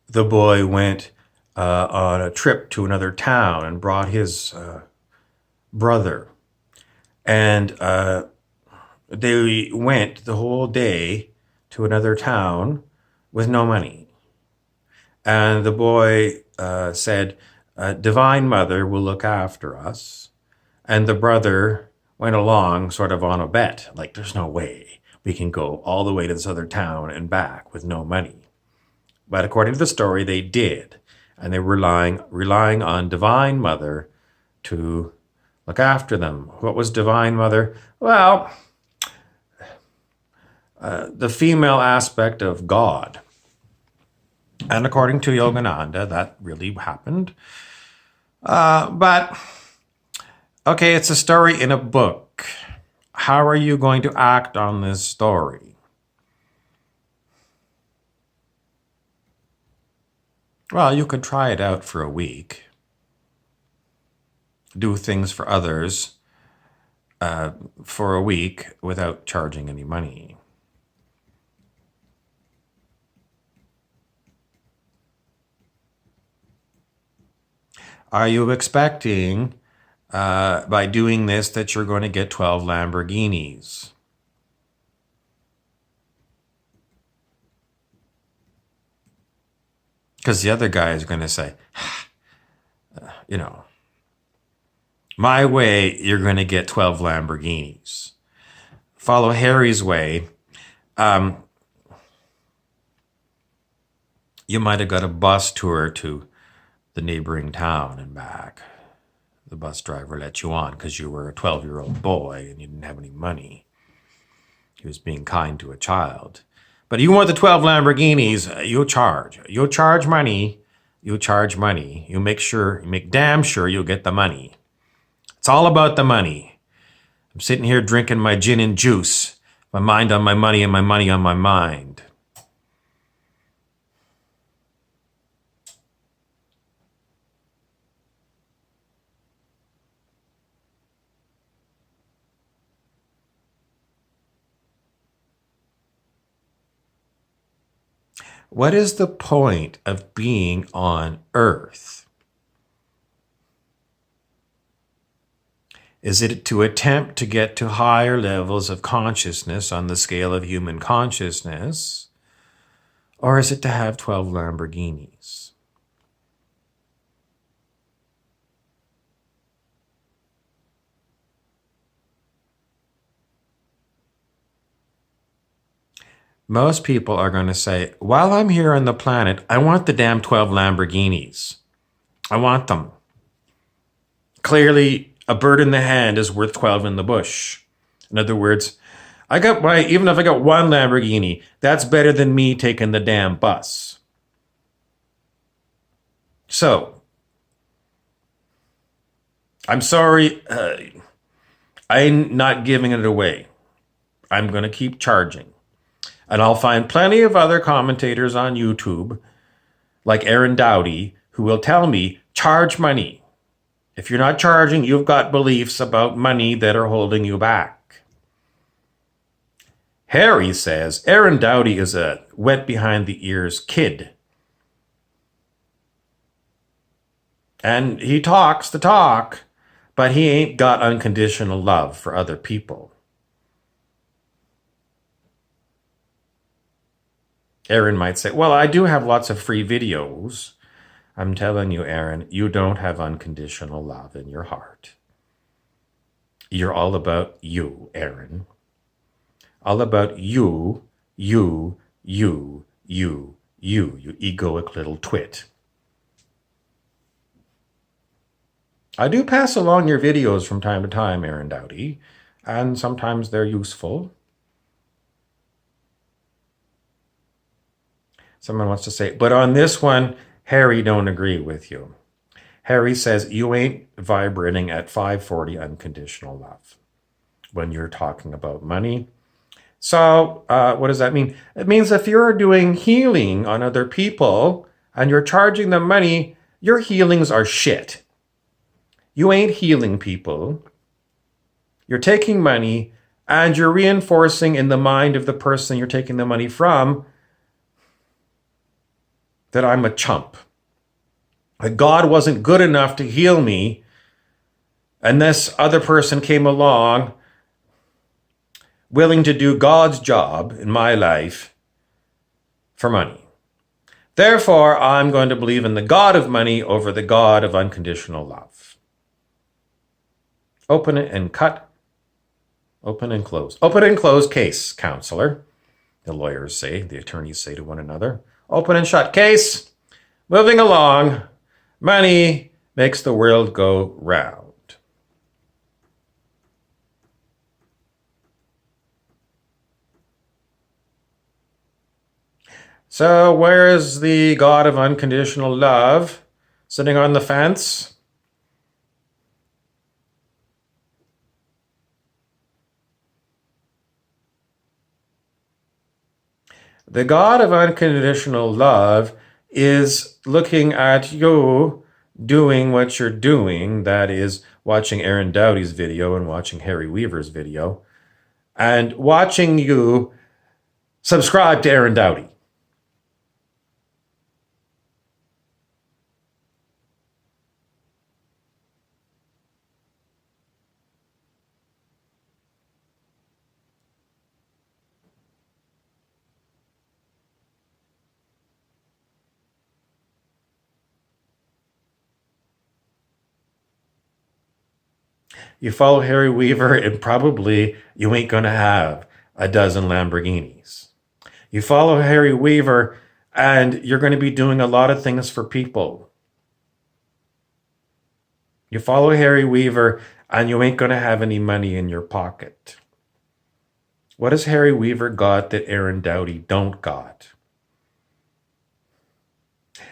the boy went on a trip to another town and brought his brother. And they went the whole day to another town with no money. And the boy said, Divine Mother will look after us. And the brother went along sort of on a bet, like, there's no way we can go all the way to this other town and back with no money. But according to the story, they did. And they were relying on Divine Mother to look after them. What was Divine Mother? Well, the female aspect of God. And according to Yogananda, that really happened. But, okay, it's a story in a book. How are you going to act on this story? Well, you could try it out for a week. Do things for others for a week without charging any money. Are you expecting, by doing this, that you're going to get 12 Lamborghinis? Because the other guy is going to say, you know, my way, you're going to get 12 Lamborghinis. Follow Harry's way. You might have got a bus tour to the neighboring town and back. The bus driver let you on because you were a 12-year-old boy and you didn't have any money. He was being kind to a child. But you want the 12 Lamborghinis, you'll charge. You'll charge money. You'll charge money. You make damn sure you'll get the money. It's all about the money. I'm sitting here drinking my gin and juice. My mind on my money and my money on my mind. What is the point of being on Earth? Is it to attempt to get to higher levels of consciousness on the scale of human consciousness? Or is it to have 12 Lamborghinis? Most people are going to say, while I'm here on the planet, I want the damn 12 Lamborghinis. I want them. Clearly, a bird in the hand is worth 12 in the bush. In other words, even if I got one Lamborghini, that's better than me taking the damn bus. So, I'm sorry, I'm not giving it away. I'm going to keep charging. And I'll find plenty of other commentators on YouTube, like Aaron Doughty, who will tell me, charge money. If you're not charging, you've got beliefs about money that are holding you back. Harry says Aaron Doughty is a wet behind the ears kid. And he talks the talk, but he ain't got unconditional love for other people. Aaron might say, well, I do have lots of free videos. I'm telling you, Aaron, you don't have unconditional love in your heart. You're all about you, Aaron. All about you, you egoic little twit. I do pass along your videos from time to time, Aaron Doughty, and sometimes they're useful. Someone wants to say, but on this one, Harry don't agree with you. Harry says you ain't vibrating at 540 unconditional love when you're talking about money. So what does that mean? It means if you're doing healing on other people and you're charging them money, your healings are shit. You ain't healing people. You're taking money and you're reinforcing in the mind of the person you're taking the money from that I'm a chump. That God wasn't good enough to heal me, and this other person came along willing to do God's job in my life for money. Therefore, I'm going to believe in the God of money over the God of unconditional love. Open it and cut. Open and close. Open and close case, counselor. The lawyers say, the attorneys say to one another. Open and shut case. Moving along. Money makes the world go round. So where is the God of unconditional love? Sitting on the fence? The God of unconditional love is looking at you doing what you're doing, that is, watching Aaron Doughty's video and watching Harry Weaver's video, and watching you subscribe to Aaron Doughty. You follow Harry Weaver, and probably you ain't going to have a dozen Lamborghinis. You follow Harry Weaver, and you're going to be doing a lot of things for people. You follow Harry Weaver, and you ain't going to have any money in your pocket. What has Harry Weaver got that Aaron Doughty don't got?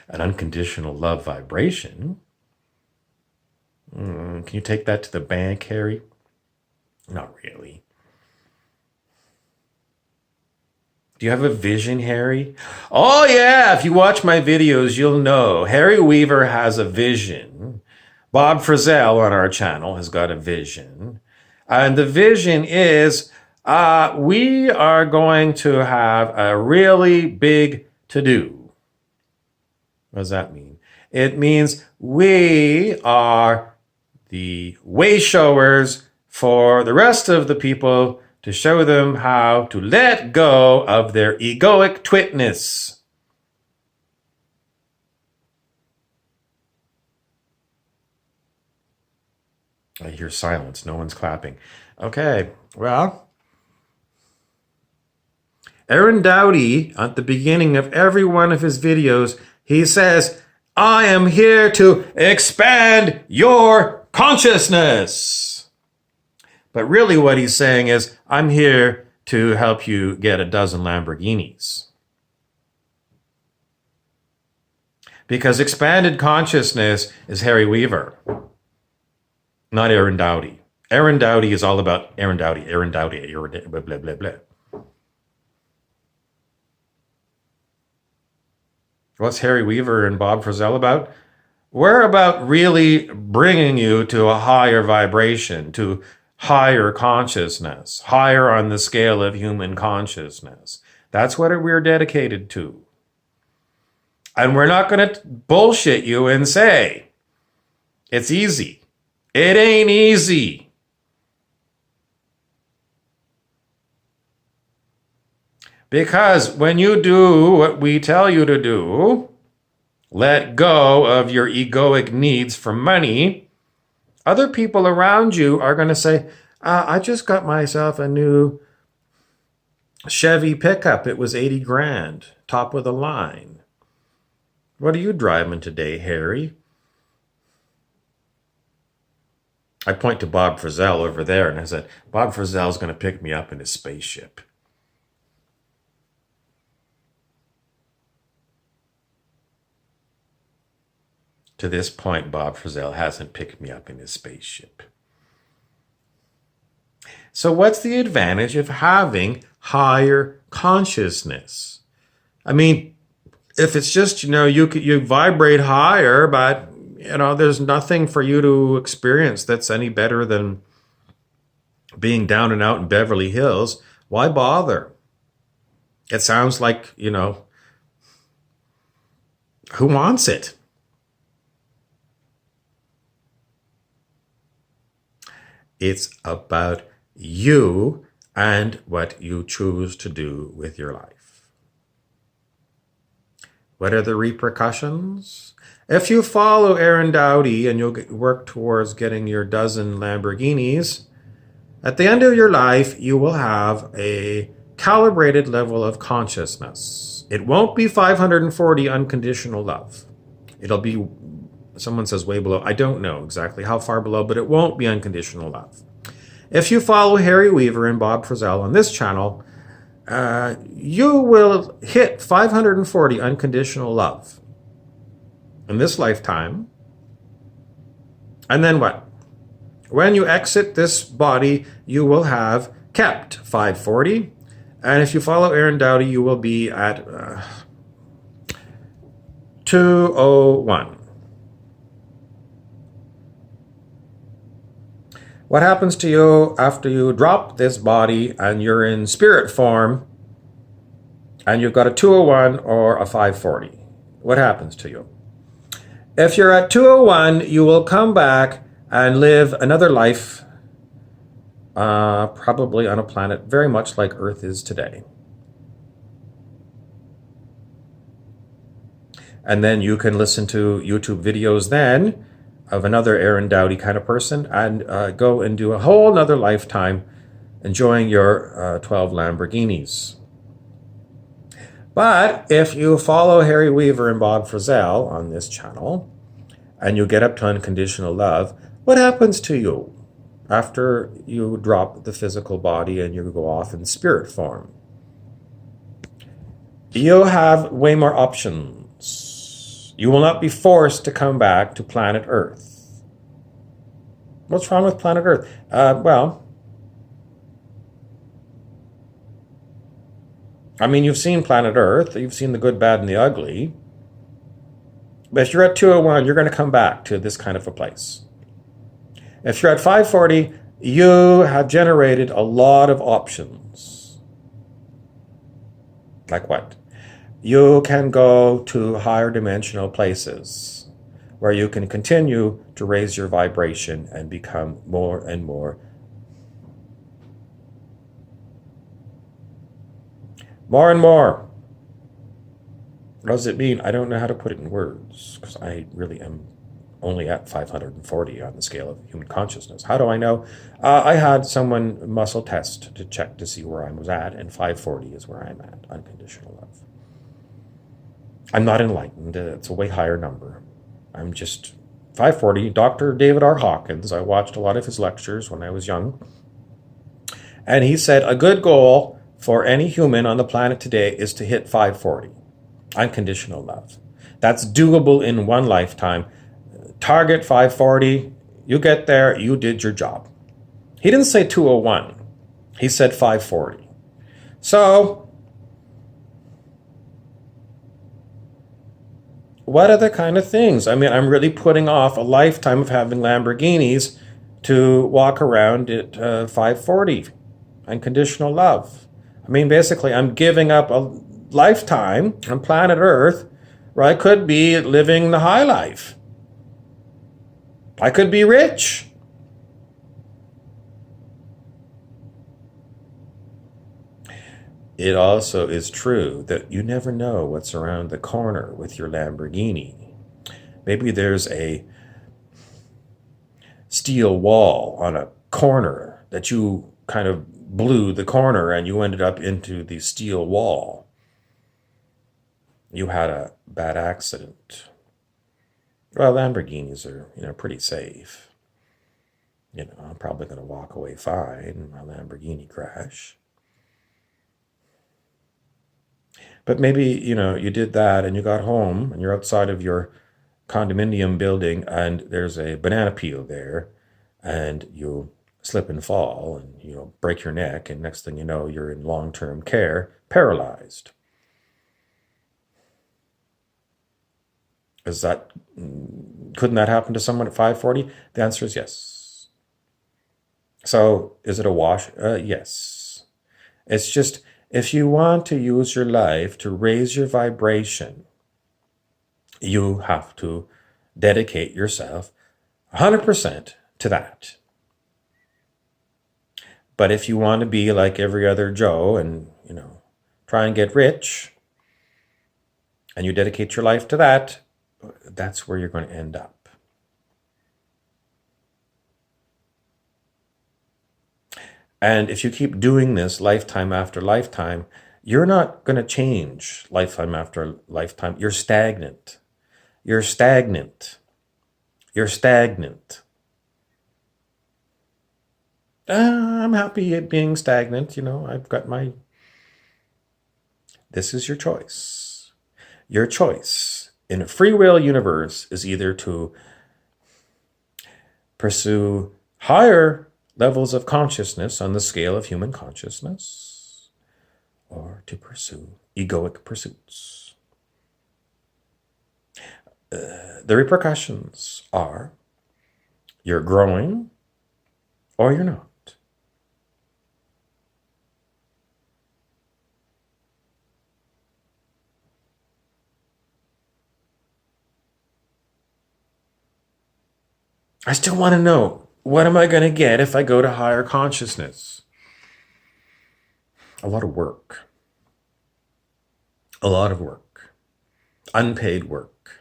An unconditional love vibration. Can you take that to the bank, Harry? Not really. Do you have a vision, Harry? Oh, yeah. If you watch my videos, you'll know. Harry Weaver has a vision. Bob Frizzell on our channel has got a vision. And the vision is we are going to have a really big to-do. What does that mean? It means we are the way showers for the rest of the people to show them how to let go of their egoic twitness. I hear silence. No one's clapping. Okay, well, Aaron Doughty, at the beginning of every one of his videos, he says, I am here to expand your consciousness. But really what he's saying is, I'm here to help you get a dozen Lamborghinis. Because expanded consciousness is Harry Weaver, not Aaron Doughty. Aaron Doughty is all about Aaron Doughty, blah, blah, blah, blah. What's Harry Weaver and Bob Frizzell about? We're about really bringing you to a higher vibration, to higher consciousness, higher on the scale of human consciousness. That's what we're dedicated to. And we're not going to bullshit you and say, it's easy. It ain't easy. Because when you do what we tell you to do, let go of your egoic needs for money, other people around you are going to say, I just got myself a new Chevy pickup. It was 80 grand, top of the line. What are you driving today, Harry? I point to Bob Frizzell over there and I said, Bob Frizzell's going to pick me up in his spaceship. To this point, Bob Frizzell hasn't picked me up in his spaceship. So what's the advantage of having higher consciousness? I mean, if it's just, you vibrate higher, but, there's nothing for you to experience that's any better than being down and out in Beverly Hills, why bother? It sounds like, Who wants it? It's about you and what you choose to do with your life. What are the repercussions? If you follow Aaron Doughty and you'll work towards getting your dozen Lamborghinis, at the end of your life, you will have a calibrated level of consciousness. It won't be 540 unconditional love. It'll be, someone says way below. I don't know exactly how far below, but it won't be unconditional love. If you follow Harry Weaver and Bob Frizzell on this channel, you will hit 540 unconditional love in this lifetime. And then what? When you exit this body, you will have kept 540. And if you follow Aaron Doughty, you will be at 201. What happens to you after you drop this body and you're in spirit form and you've got a 201 or a 540? What happens to you? If you're at 201, you will come back and live another life, probably on a planet very much like Earth is today. And then you can listen to YouTube videos then of another Aaron Doughty kind of person and go and do a whole nother lifetime enjoying your 12 Lamborghinis. But if you follow Harry Weaver and Bob Frizzell on this channel and you get up to unconditional love, what happens to you after you drop the physical body and you go off in spirit form? You have way more options. You will not be forced to come back to planet Earth. What's wrong with planet Earth? Well, I mean, you've seen planet Earth. You've seen the good, bad, and the ugly. But if you're at 201, you're going to come back to this kind of a place. If you're at 540, you have generated a lot of options. Like what? You can go to higher dimensional places where you can continue to raise your vibration and become more and more and more. What does it mean? I don't know how to put it in words because I really am only at 540 on the scale of human consciousness. How do I know? I had someone muscle test to check to see where I was at, and 540 is where I'm at, unconditional love. I'm not enlightened. It's a way higher number. I'm just 540. Dr. David R. Hawkins, I watched a lot of his lectures when I was young. And he said a good goal for any human on the planet today is to hit 540. Unconditional love. That's doable in one lifetime. Target 540. You get there, you did your job. He didn't say 201. He said 540. So, what other kind of things? I mean, I'm really putting off a lifetime of having Lamborghinis to walk around at 540. Unconditional love. I mean, basically, I'm giving up a lifetime on planet Earth where I could be living the high life. I could be rich. It also is true that you never know what's around the corner with your Lamborghini. Maybe there's a steel wall on a corner that you kind of blew the corner and you ended up into the steel wall. You had a bad accident. Well, Lamborghinis are, pretty safe. I'm probably going to walk away fine in my Lamborghini crash. But maybe, you did that and you got home and you're outside of your condominium building and there's a banana peel there and you slip and fall and, break your neck, and next thing you know, you're in long-term care, paralyzed. Couldn't that happen to someone at 540? The answer is yes. So is it a wash? Yes. It's just, if you want to use your life to raise your vibration You have to dedicate yourself 100% to that. But if you want to be like every other Joe and, try and get rich, and you dedicate your life to that, that's where you're going to end up. And if you keep doing this lifetime after lifetime, you're not going to change lifetime after lifetime. You're stagnant. You're stagnant. You're stagnant. I'm happy at being stagnant. I've got my... This is your choice. Your choice in a free will universe is either to pursue higher levels of consciousness on the scale of human consciousness, or to pursue egoic pursuits. The repercussions are you're growing or you're not. I still want to know, what am I going to get if I go to higher consciousness? A lot of work. A lot of work. Unpaid work.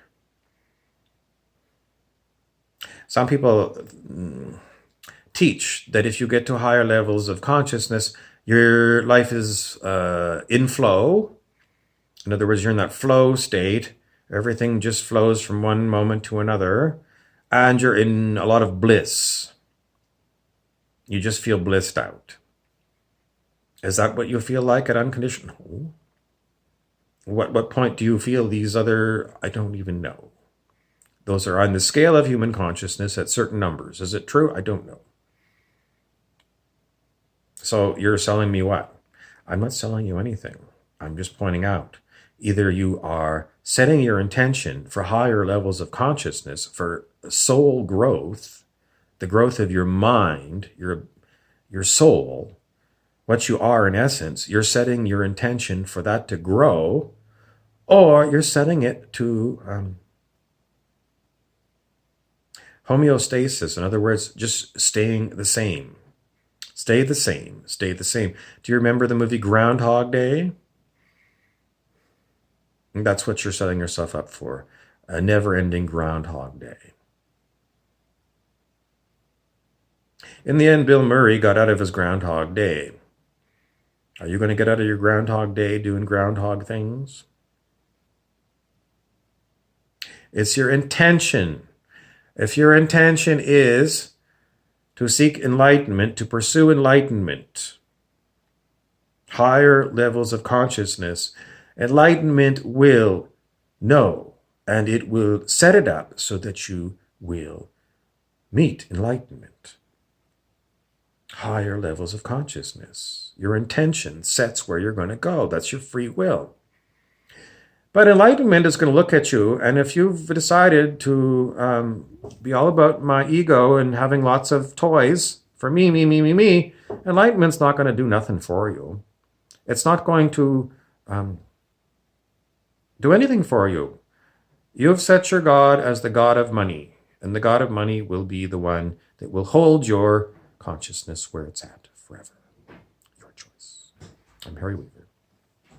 Some people teach that if you get to higher levels of consciousness, your life is in flow. In other words, you're in that flow state. Everything just flows from one moment to another. And you're in a lot of bliss. You just feel blissed out. Is that what you feel like at unconditional? What point do you feel these other... I don't even know. Those are on the scale of human consciousness at certain numbers. Is it true? I don't know. So you're selling me what? I'm not selling you anything. I'm just pointing out. Either you are setting your intention for higher levels of consciousness, for soul growth, the growth of your mind, your soul, what you are in essence, you're setting your intention for that to grow, or you're setting it to homeostasis. In other words, just staying the same. Stay the same. Stay the same. Do you remember the movie Groundhog Day? That's what you're setting yourself up for. A never-ending Groundhog Day. In the end, Bill Murray got out of his Groundhog Day. Are you going to get out of your Groundhog Day doing groundhog things? It's your intention. If your intention is to seek enlightenment, to pursue enlightenment, higher levels of consciousness, enlightenment will know, and it will set it up so that you will meet enlightenment. Higher levels of consciousness. Your intention sets where you're going to go. That's your free will. But enlightenment is going to look at you, and if you've decided to be all about my ego and having lots of toys for me, enlightenment's not going to do nothing for you. It's not going to do anything for you. You've set your God as the God of money, and the God of money will be the one that will hold your consciousness where it's at forever. Your choice. I'm Harry Weaver.